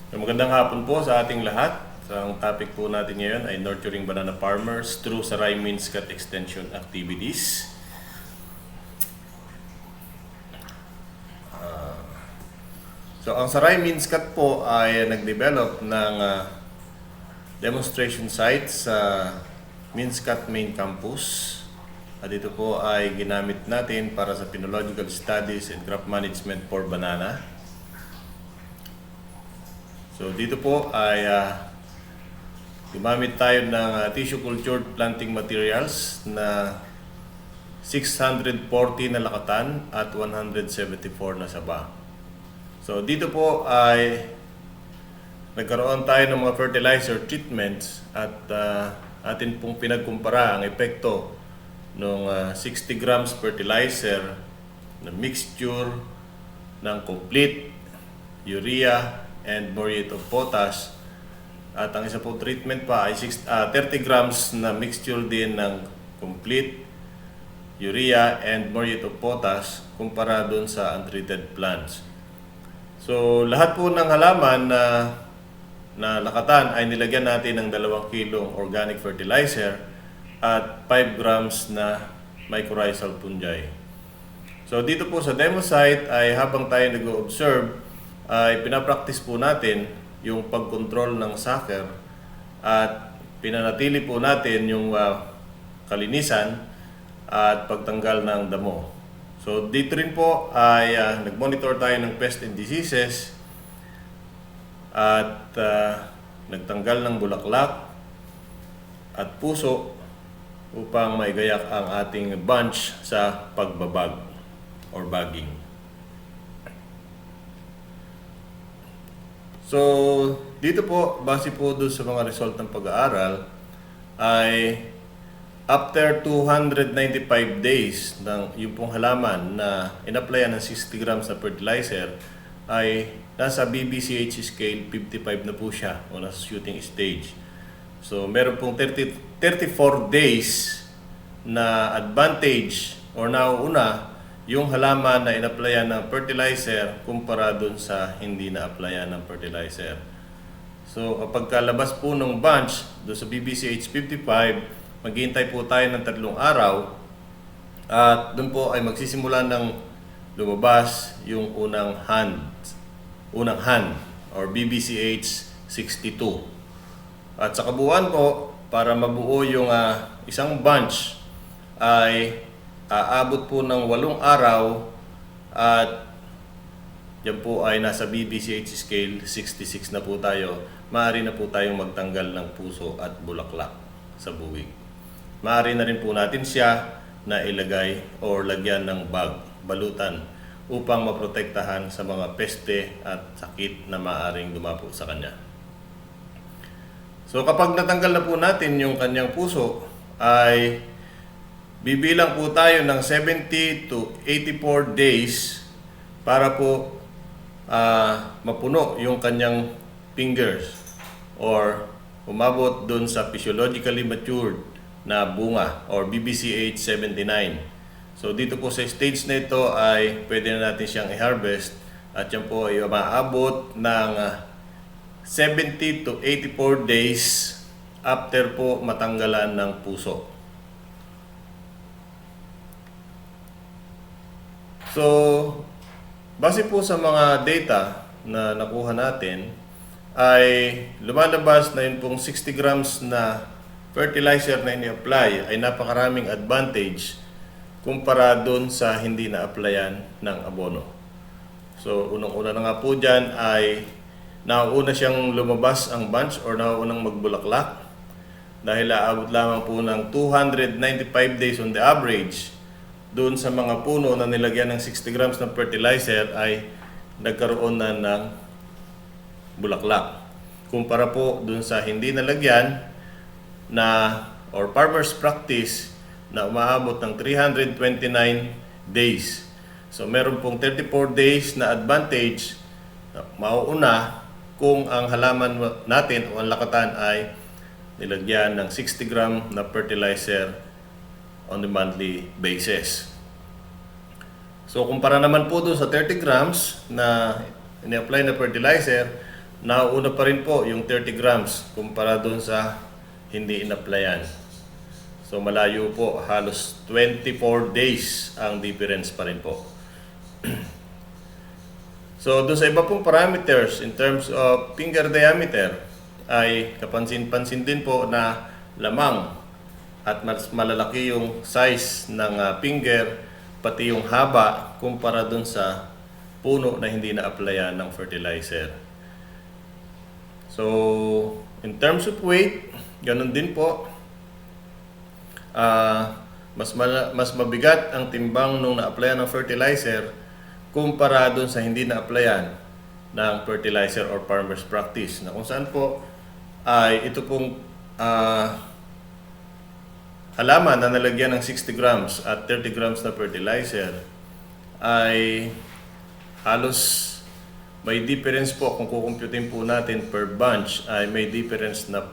Magandang hapon po sa ating lahat. Ang topic po natin ngayon ay Nurturing Banana Farmers through Saray Minskat Extension Activities. So ang Saray Minskat po ay nag-develop ng demonstration site sa Minskat Main Campus. At ito po ay ginamit natin para sa Phenological Studies and Crop Management for Banana. So dito po ay gumamit tayo ng tissue cultured planting materials na 640 na lakatan at 174 na saba. So dito po ay nagkaroon tayo ng mga fertilizer treatments at atin pong pinagkumpara ang epekto ng 60 grams fertilizer na mixture ng complete urea and muriate of potash. At ang isa po treatment pa ay 30 grams na mixture din ng complete urea and muriate of potash kumpara dun sa untreated plants. So lahat po ng halaman na lakatan ay nilagyan natin ng 2 kilong organic fertilizer at 5 grams na mycorrhizal fungi. So dito po sa demo site ay habang tayo nag-observe ay pinapractice po natin yung pagkontrol ng sucker at pinanatili po natin yung kalinisan at pagtanggal ng damo. So dito rin po ay nag-monitor tayo ng pest and diseases at nagtanggal ng bulaklak at puso upang maigayak ang ating bunch sa pagbabag or bagging. So, dito po, base po doon sa mga result ng pag-aaral, ay after 295 days ng yung pong halaman na in-applyan ng 60 grams na fertilizer, ay nasa BBCH scale 55 na po siya o nasa shooting stage. So, meron pong 34 days na advantage or nauuna yung halaman na in-applyan ng fertilizer kumpara dun sa hindi na-applyan ng fertilizer. So kapag kalabas po ng bunch doon sa BBCH 55, maghihintay po tayo ng 3 araw at doon po ay magsisimula ng lumabas yung unang hand or BBCH 62. At sa kabuuan po, para mabuo yung isang bunch ay aabot po ng 8 araw at yan po ay nasa BBCH scale 66 na po tayo. Maaari na po tayong magtanggal ng puso at bulaklak sa buwig. Maaari na rin po natin siya na ilagay or lagyan ng bag, balutan upang maprotektahan sa mga peste at sakit na maaaring dumapo sa kanya. So kapag natanggal na po natin yung kanyang puso ay bibilang po tayo ng 70 to 84 days para po mapuno yung kanyang fingers or umabot dun sa physiologically matured na bunga or BBCH 79. So dito po sa stage na ito ay pwede na natin siyang i-harvest at yan po ay maabot ng 70 to 84 days after po matanggalan ng puso. So, base po sa mga data na nakuha natin, ay lumalabas na yun pong 60 grams na fertilizer na ini-apply ay napakaraming advantage kumpara doon sa hindi na-applyan ng abono. So, unang-una na nga po dyan ay nauuna siyang lumabas ang bunch or nauunang magbulaklak dahil aabot lamang po ng 295 days on the average. Doon sa mga puno na nilagyan ng 60 grams ng fertilizer ay nagkaroon na ng bulaklak. Kumpara po doon sa hindi nalagyan na or farmer's practice na umaabot ng 329 days. So meron pong 34 days na advantage na mauuna kung ang halaman natin o ang lakatan ay nilagyan ng 60 gram na fertilizer on the monthly basis. So kumpara naman po doon sa 30 grams na ini-apply na fertilizer nauna pa rin po yung 30 grams kumpara dun sa hindi in-applyan. So malayo po, halos 24 days ang difference pa rin po. So dun sa iba pong parameters in terms of finger diameter ay kapansin-pansin din po na lamang at mas malalaki yung size ng finger pati yung haba kumpara dun sa puno na hindi na-applyan ng fertilizer. So in terms of weight, ganun din po. Mas mabigat ang timbang nung na-applyan ng fertilizer kumpara dun sa hindi na-applyan ng fertilizer or farmer's practice, na kung saan po ay ito pong halaman na nalagyan ng 60 grams at 30 grams na fertilizer ay halos may difference po. Kung kukumputin po natin per bunch ay may difference na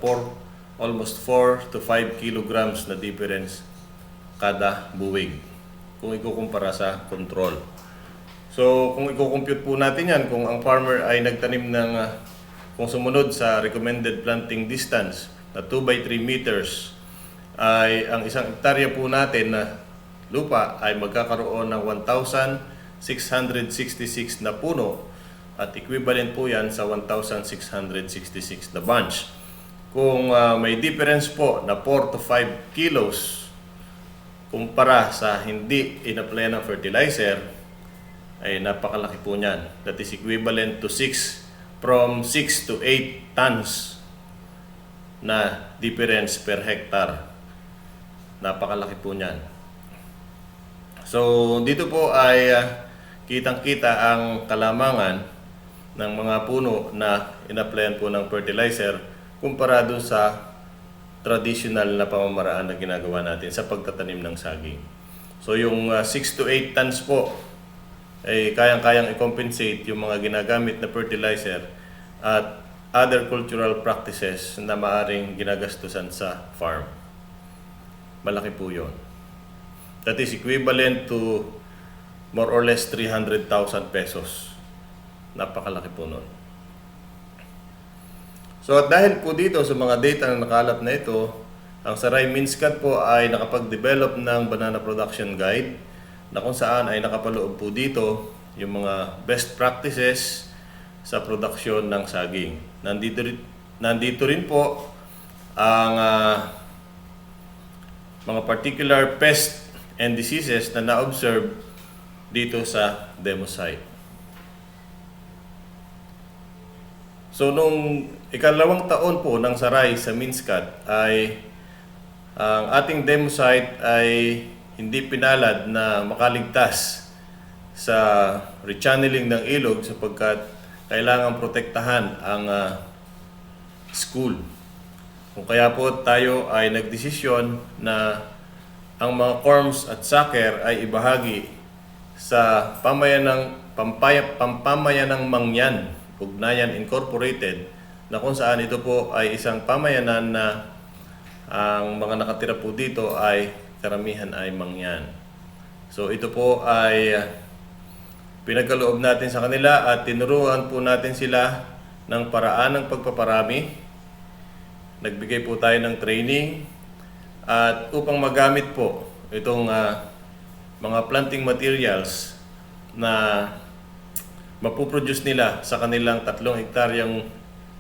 almost 4 to 5 kilograms na difference kada buwig kung ikukumpara sa control. So kung ikukompute po natin yan, kung ang farmer ay nagtanim ng kung sumunod sa recommended planting distance na 2 by 3 meters, ay ang isang hektarya po natin na lupa ay magkakaroon ng 1,666 na puno at equivalent po yan sa 1,666 na bunch. Kung may difference po na 4 to 5 kilos kumpara sa hindi in-apply ng fertilizer, ay napakalaki po niyan. That is equivalent to 6 to 8 tons na difference per hectare. Napakalaki po niyan. So dito po ay kitang-kita ang kalamangan ng mga puno na in-applyan po ng fertilizer kumpara doon sa traditional na pamamaraan na ginagawa natin sa pagtatanim ng saging. So yung 6 to 8 tons po ay kayang-kayang i-compensate yung mga ginagamit na fertilizer at other cultural practices na maaring ginagastusan sa farm. Malaki po yun. That is equivalent to more or less 300,000 pesos. Napakalaki po nun. So at dahil po dito sa mga data na nakalap na ito, ang Saray Minskat po ay nakapag-develop ng Banana Production Guide na kung saan ay nakapaloob po dito yung mga best practices sa produksyon ng saging. Nandito rin po ang mga particular pests and diseases na na-observe dito sa demo site. So nung ikalawang taon po ng Saray sa Minskat ay ang ating demo site ay hindi pinalad na makaligtas sa rechanneling ng ilog sapagkat kailangan protektahan ang school. Kung kaya po tayo ay nagdesisyon na ang mga corms at sucker ay ibahagi sa pamayanang Mangyan, Ugnayan Incorporated, na kung saan ito po ay isang pamayanan na ang mga nakatira po dito ay karamihan ay Mangyan. So ito po ay pinagkaloob natin sa kanila at tinuruan po natin sila ng paraan ng pagpaparami. Nagbigay po tayo ng training at upang magamit po itong mga planting materials na mapuproduce nila sa kanilang 3 hektaryang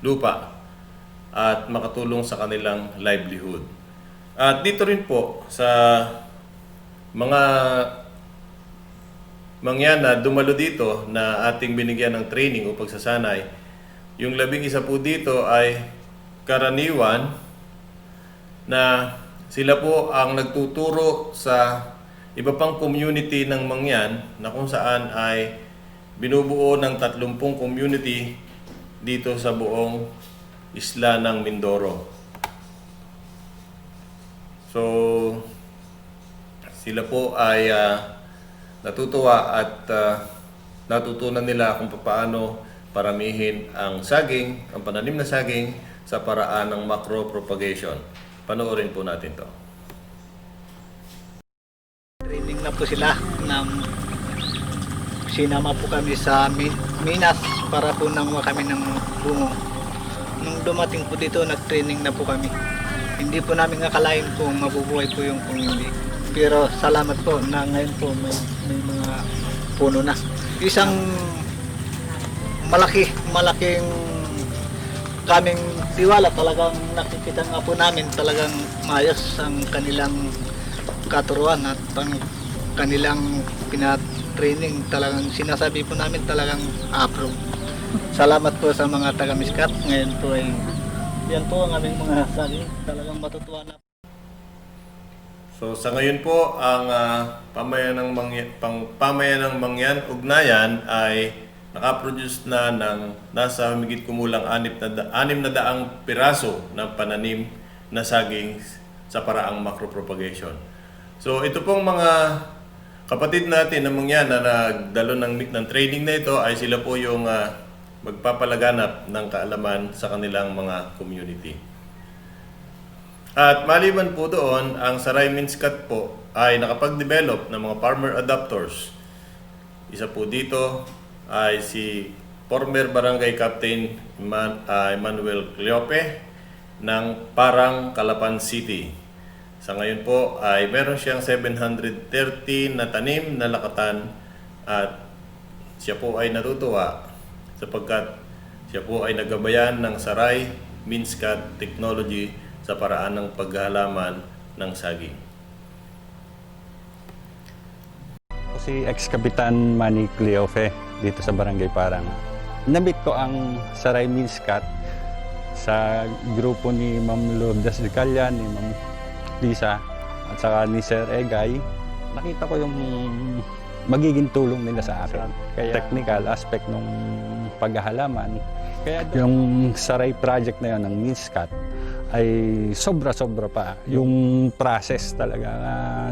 lupa at makatulong sa kanilang livelihood. At dito rin po sa mga Mangyan na dumalo dito na ating binigyan ng training o pagsasanay, yung 11 po dito ay karaniwan na sila po ang nagtuturo sa iba pang community ng Mangyan na kung saan ay binubuo ng 30 community dito sa buong isla ng Mindoro. So sila po ay natutuwa at natutunan nila kung paano paramihin ang saging, ang pananim na saging sa paraan ng macro propagation. Panoorin po natin to. Training na po sila ng sinama po kami sa Minas para po nanguha kami ng bungo. Nung dumating po dito, nag-training na po kami. Hindi po namin akalain kung mabubuhay po yung kung hindi. Pero salamat po na ngayon po may mga puno na. Isang malaking kaming tiwala, talagang nakikita nga po namin talagang maayos ang kanilang katuruan at ang kanilang pinatraining. Talagang sinasabi po namin talagang approve. Salamat po sa mga taga-Miskat. Ngayon po ay yan po ang aming mga saging. Talagang matutuwa na. So sa ngayon po, ang pamayanang mangyan ugnayan ay nakaproduce na ng nasa humigit kumulang 600 piraso ng pananim na saging sa paraang macropropagation. So ito pong mga kapatid natin na mangyan na nagdalo ng training na ito ay sila po yung magpapalaganap ng kaalaman sa kanilang mga community. At maliban po doon, ang Saray Minskat po ay nakapag-develop ng mga farmer adapters. Isa po dito ay si former Barangay Captain Emmanuel Cleope ng Parang, Calapan City. Sa ngayon po ay meron siyang 730 na tanim na lakatan at siya po ay natutuwa sapagkat siya po ay nagabayan ng Saray Minskat Technology sa paraan ng paghahalaman ng saging. Si ex-kapitan Manny Cleofe dito sa Barangay Parang. Nabit ko ang Saray Minskat sa grupo ni Ma'am Lourdes de Callan, ni Ma'am Lisa at saka ni Sir Egay. Nakita ko yung magiging tulong nila sa akin. Kaya technical aspect ng paghahalaman. Kaya yung Saray project na yun ng Minskat ay sobra-sobra pa. Yung process talaga.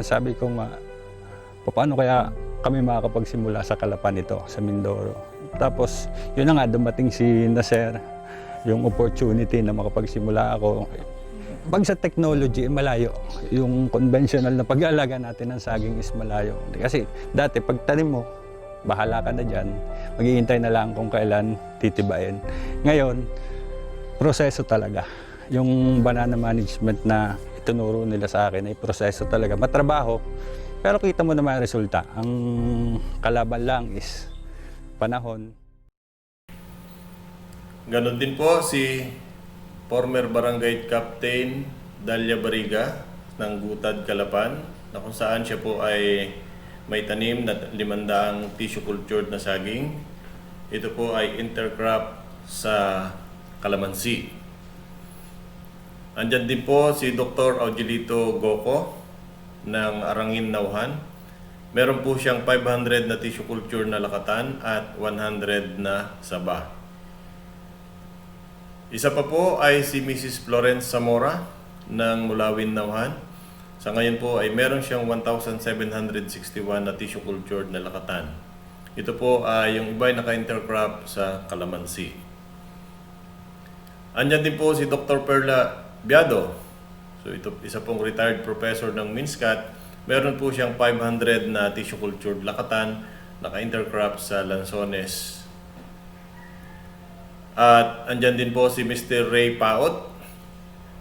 Sabi ko nga, paano kaya kami makakapagsimula sa Calapan ito, sa Mindoro. Tapos, yun na nga, dumating si Nasser, yung opportunity na makapagsimula ako. Pag sa technology, malayo. Yung conventional na pag-aalaga natin ng saging is malayo. Kasi dati, pag tanim mo, bahala ka na dyan. Maghihintay na lang kung kailan titibayin. Ngayon, proseso talaga. Yung banana management na itinuro nila sa akin ay proseso talaga. Matrabaho. Pero kita mo naman ang resulta. Ang kalaban lang is panahon. Ganon din po si former Barangay Captain Dalia Bariga ng Gutad, Calapan, na kung saan siya po ay may tanim na 500 tissue cultured na saging. Ito po ay intercrop sa Calamansi. Andyan din po si Dr. Augelito Goco ng Arangin, Nauhan. Meron po siyang 500 na tissue culture na lakatan at 100 na saba. Isa pa po ay si Mrs. Florence Zamora ng Mulawin, Nauhan. Sa ngayon po ay meron siyang 1,761 na tissue culture na lakatan. Ito po ay yung iba ay naka-intercrop sa Calamansi. Andyan din po si Dr. Perla Biado. So ito, isa pong retired professor ng Minskat. Meron po siyang 500 na tissue cultured lakatan, naka-intercrop sa Lanzones. At andyan din po si Mr. Ray Paot.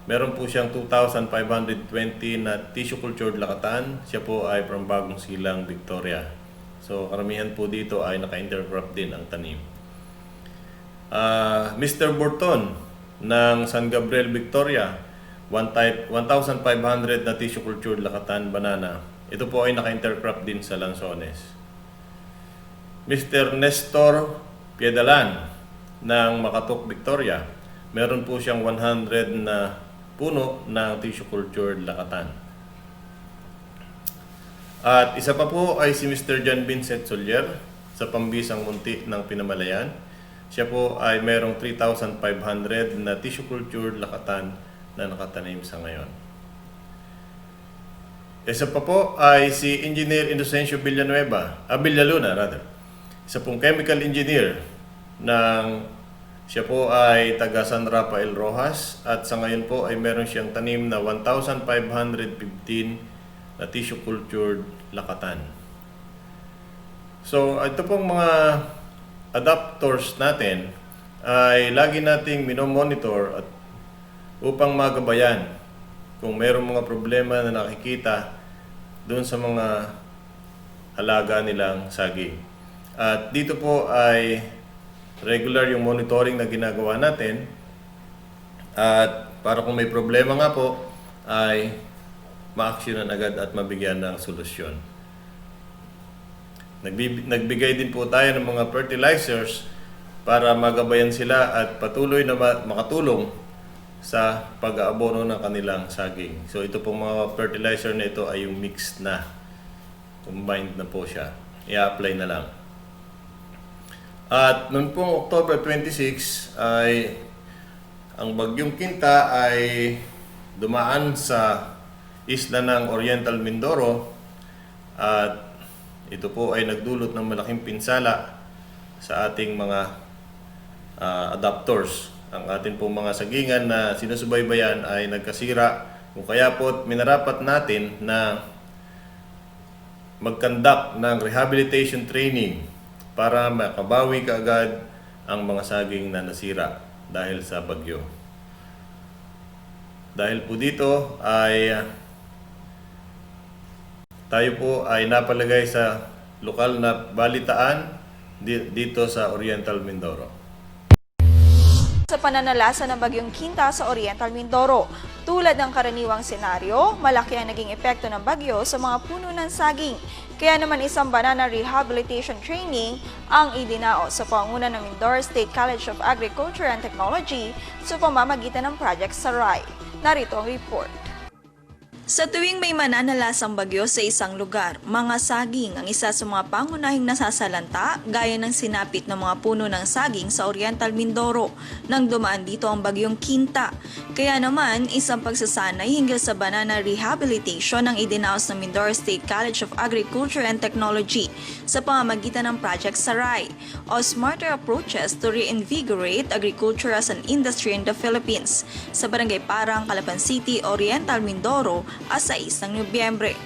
Meron po siyang 2,520 na tissue cultured lakatan. Siya po ay from Bagong Silang, Victoria. So karamihan po dito ay naka-intercrop din ang tanim. Mr. Burton ng San Gabriel, Victoria. 1,500 na tissue cultured lakatan banana. Ito po ay naka-intercrop din sa Lanzones. Mr. Nestor Piedalan ng Makatok, Victoria. Meron po siyang 100 na puno ng tissue cultured lakatan. At isa pa po ay si Mr. John Vincent Solier sa Pambisang Munti ng Pinamalayan. Siya po ay merong 3,500 na tissue cultured lakatan na nakatanim sa ngayon. Isa pa po ay si Engineer Inocencio Villaluna rather. Isa pong chemical engineer siya po ay taga San Rafael Rojas at sa ngayon po ay meron siyang tanim na 1,515 na tissue cultured lakatan. So ito pong mga adapters natin ay lagi nating minomonitor at upang magabayan kung mayroong mga problema na nakikita doon sa mga alaga nilang saging. At dito po ay regular yung monitoring na ginagawa natin. At para kung may problema nga po, ay ma-actionan agad at mabigyan ng solusyon. Nagbigay din po tayo ng mga fertilizers para magabayan sila at patuloy na makatulong sa pag-aabono ng kanilang saging. So ito pong mga fertilizer na ito ay yung mixed na. Combined na po siya. I-apply na lang. At noon pong October 26 ay ang bagyong Quinta ay dumaan sa isla ng Oriental Mindoro at ito po ay nagdulot ng malaking pinsala sa ating mga adapters. Ang ating pong mga sagingan na sinusubaybayan ay nagkasira. Kung kaya po minarapat natin na mag-conduct ng rehabilitation training para makabawi kaagad ang mga saging na nasira dahil sa bagyo. Dahil po dito ay tayo po ay napalagay sa lokal na balitaan dito sa Oriental Mindoro. Sa pananalasa ng bagyong Quinta sa Oriental Mindoro, tulad ng karaniwang senaryo, malaki ang naging epekto ng bagyo sa mga puno ng saging. Kaya naman isang banana rehabilitation training ang idinao sa panguna ng Mindoro State College of Agriculture and Technology sa pamamagitan ng Project Saray. Narito ang report. Sa tuwing may mananalasang bagyo sa isang lugar, mga saging ang isa sa mga pangunahing nasasalanta gaya ng sinapit ng mga puno ng saging sa Oriental Mindoro nang dumaan dito ang bagyong Quinta. Kaya naman, isang pagsasanay hinggil sa banana rehabilitation ang idinaos ng Mindoro State College of Agriculture and Technology sa pamamagitan ng Project Saray o Smarter Approaches to Reinvigorate Agriculture as an Industry in the Philippines sa Barangay Parang, Calapan City, Oriental Mindoro at 6 ng Nobyembre.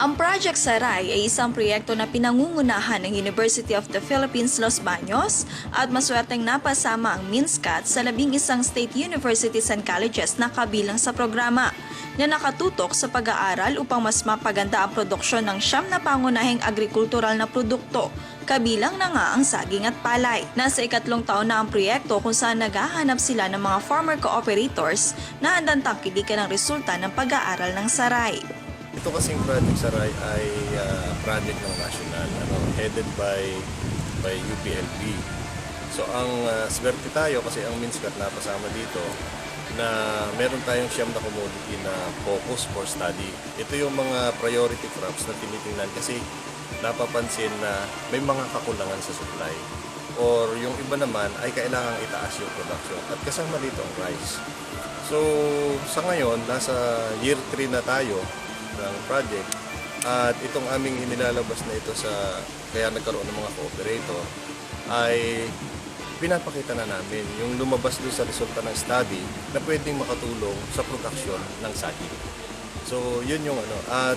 Ang Project Saray ay isang proyekto na pinangungunahan ng University of the Philippines Los Baños at maswerteng napasama ang MINSCAT sa 11 state universities and colleges na kabilang sa programa na nakatutok sa pag-aaral upang mas mapaganda ang produksyon ng 9 na pangunahing agrikultural na produkto, kabilang na nga ang saging at palay. Nasa 2nd taon na ang proyekto kung saan naghahanap sila ng mga farmer cooperators na handang tangkilikan ang resulta ng pag-aaral ng Saray. Ito kasing Project Saray ay project ng national, headed by UPLB. So ang swerte tayo kasi ang MINSCAT napasama dito na meron tayong 9 na commodity na focus for study. Ito yung mga priority crops na tinitingnan kasi napapansin na may mga kakulangan sa supply or yung iba naman ay kailangang itaas yung production at kasama dito ang rice. So sa ngayon, nasa year 3 na tayo ng project at itong aming inilalabas na ito sa kaya nagkaroon ng mga cooperator ay pinapakita na namin yung lumabas doon sa resulta ng study na pwedeng makatulong sa production ng saging. So yun yung at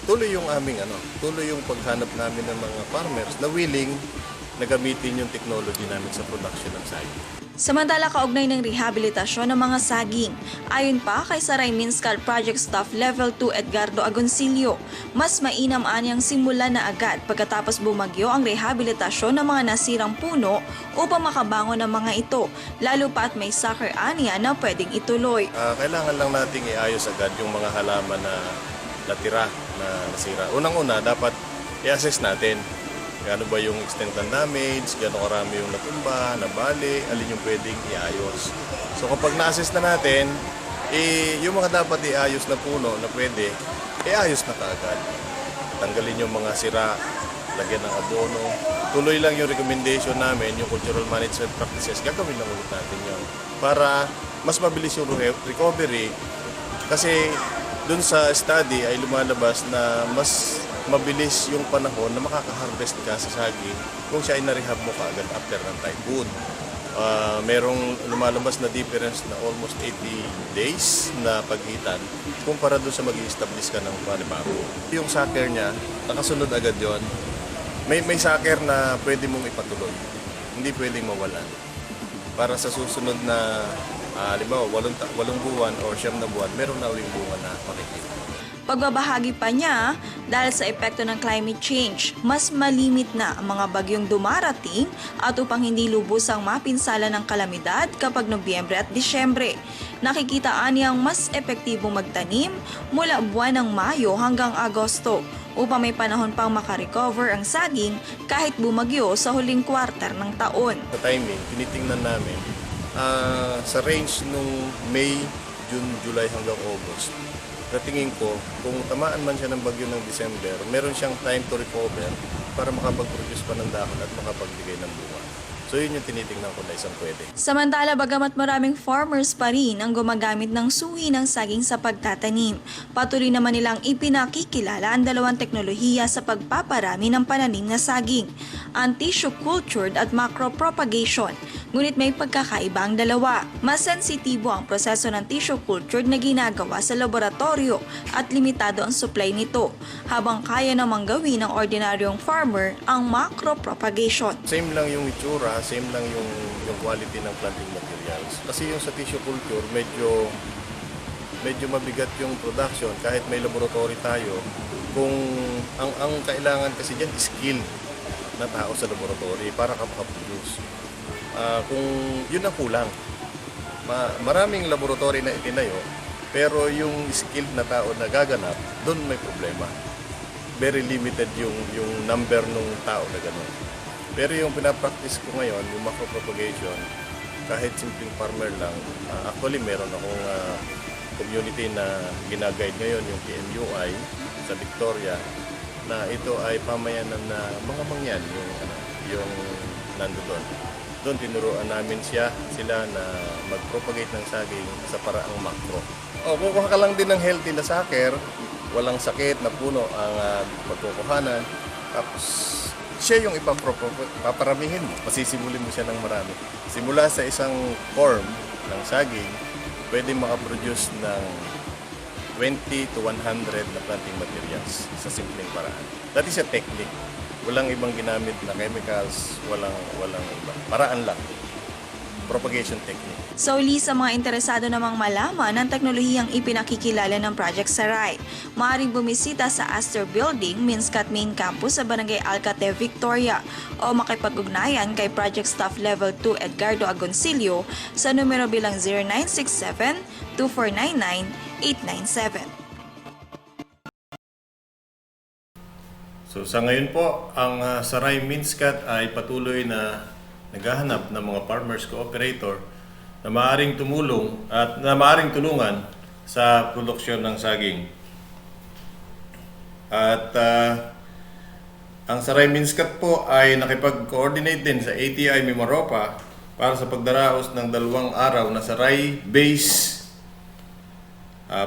tuloy yung aming tuloy yung paghanap namin ng mga farmers na willing na gamitin yung technology namin sa production ng saging. Samantala, kaugnay ng rehabilitasyon ng mga saging. Ayon pa kay Saray MINSCAT Project Staff Level 2 Edgardo Agoncillo, mas mainam anyang simula na agad pagkatapos bumagyo ang rehabilitasyon ng mga nasirang puno upang makabangon ng mga ito, lalo pa at may sucker ania na pwedeng ituloy. Kailangan lang nating iayos agad yung mga halaman na natira, na nasira. Unang-una, dapat i-assess natin gaano ba yung extent ng damage, gaano karami yung natumba, nabali, alin yung pwedeng iayos. So kapag na-assess na natin, yung mga dapat iayos na puno na pwede, iayos na kaagad. Tanggalin yung mga sira, lagyan ng abono. Tuloy lang yung recommendation namin, yung cultural management practices, gagawin lang ulit natin yun. Para mas mabilis yung recovery. Kasi dun sa study ay lumalabas na mas mabilis yung panahon na makaka-harvest ka sa saging kung siya ay na-rehab mo kaagad after ng typhoon. Merong lumalabas na difference na almost 80 days na pagitan kumpara doon sa mag-i-establish ka ng panibago. Yung sucker niya, nakasunod agad yon. may saker na pwede mong ipatuloy. Hindi pwedeng mawalan. Para sa susunod na, halimbawa, 8 buwan o 9 na buwan, meron na uling bunga na makikita. Pagbabahagi pa niya, dahil sa epekto ng climate change, mas malimit na ang mga bagyong dumarating at upang hindi lubusang mapinsala ng kalamidad kapag Nobyembre at Disyembre. Nakikitaan niyang mas epektibong magtanim mula buwan ng Mayo hanggang Agosto upang may panahon pang makarecover ang saging kahit bumagyo sa huling kwarter ng taon. Sa timing, tinitingnan namin sa range nung May, June, July hanggang August. Tingin ko, kung tamaan man siya ng bagyo ng December, meron siyang time to recover para makapag-produce pa ng dahon at makapagbigay ng bunga. So yun yung tinitingnan ko na isang pwede. Samantala, bagamat maraming farmers pa rin ang gumagamit ng suhi ng saging sa pagtatanim, patuloy naman nilang ipinakikilala ang dalawang teknolohiya sa pagpaparami ng pananim na saging, ang tissue cultured at macro-propagation. Ngunit may pagkakaiba ang dalawa. Mas sensitibo ang proseso ng tissue cultured na ginagawa sa laboratorio at limitado ang supply nito, habang kaya namang gawin ng ordinaryong farmer ang macro-propagation. Same lang yung itsura, same lang yung quality ng planting materials. Kasi yung sa tissue culture, medyo mabigat yung production kahit may laboratory tayo. Kung ang kailangan kasi diyan skill na tao sa laboratory para makaproduce. Kung yun ang kulang. Maraming laboratory na itinayo, pero yung skill na tao na gaganap, doon may problema. Very limited yung number ng tao na gano'n. Pero yung pinapractice ko ngayon, yung macro-propagation, kahit simpleng farmer lang, actually meron akong community na ginaguide ngayon, yung PMUI sa Victoria, na ito ay pamayanan na mga mangyan yung nandoon. Doon tinuruan namin sila na mag-propagate ng saging sa paraang macro. Kukuha ka lang din ng healthy na saker, walang sakit na puno ang pagkukuhanan, tapos siya yung paparamihin mo, pasisimulin mo siya ng marami. Simula sa isang form ng saging, pwede makaproduce ng 20 to 100 na planting materials sa simpleng paraan. That is a technique. Walang ibang ginamit na chemicals, walang iba. Paraan lang. Propagation technique. Sa uli, sa mga interesado namang malaman ang teknolohiyang ipinakikilala ng Project Saray, maaaring bumisita sa Astor Building, Minskat Main Campus sa Barangay Alcate, Victoria, o makipag-ugnayan kay Project Staff Level 2 Edgardo Agoncillo sa numero bilang 0967-2499-897. So sa ngayon po, ang Saray Minskat ay patuloy na naghahanap ng mga farmers cooperator na maaaring tumulong at na maaaring tulungan sa produksyon ng saging. At ang Saray Minskat po ay nakipag-coordinate din sa ATI Mimaropa para sa pagdaraos ng 2 araw na Saray Base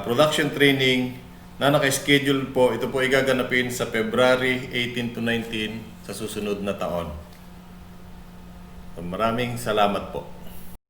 production training na naka-schedule po. Ito po ay gaganapin sa February 18 to 19 sa susunod na taon. So, maraming salamat po.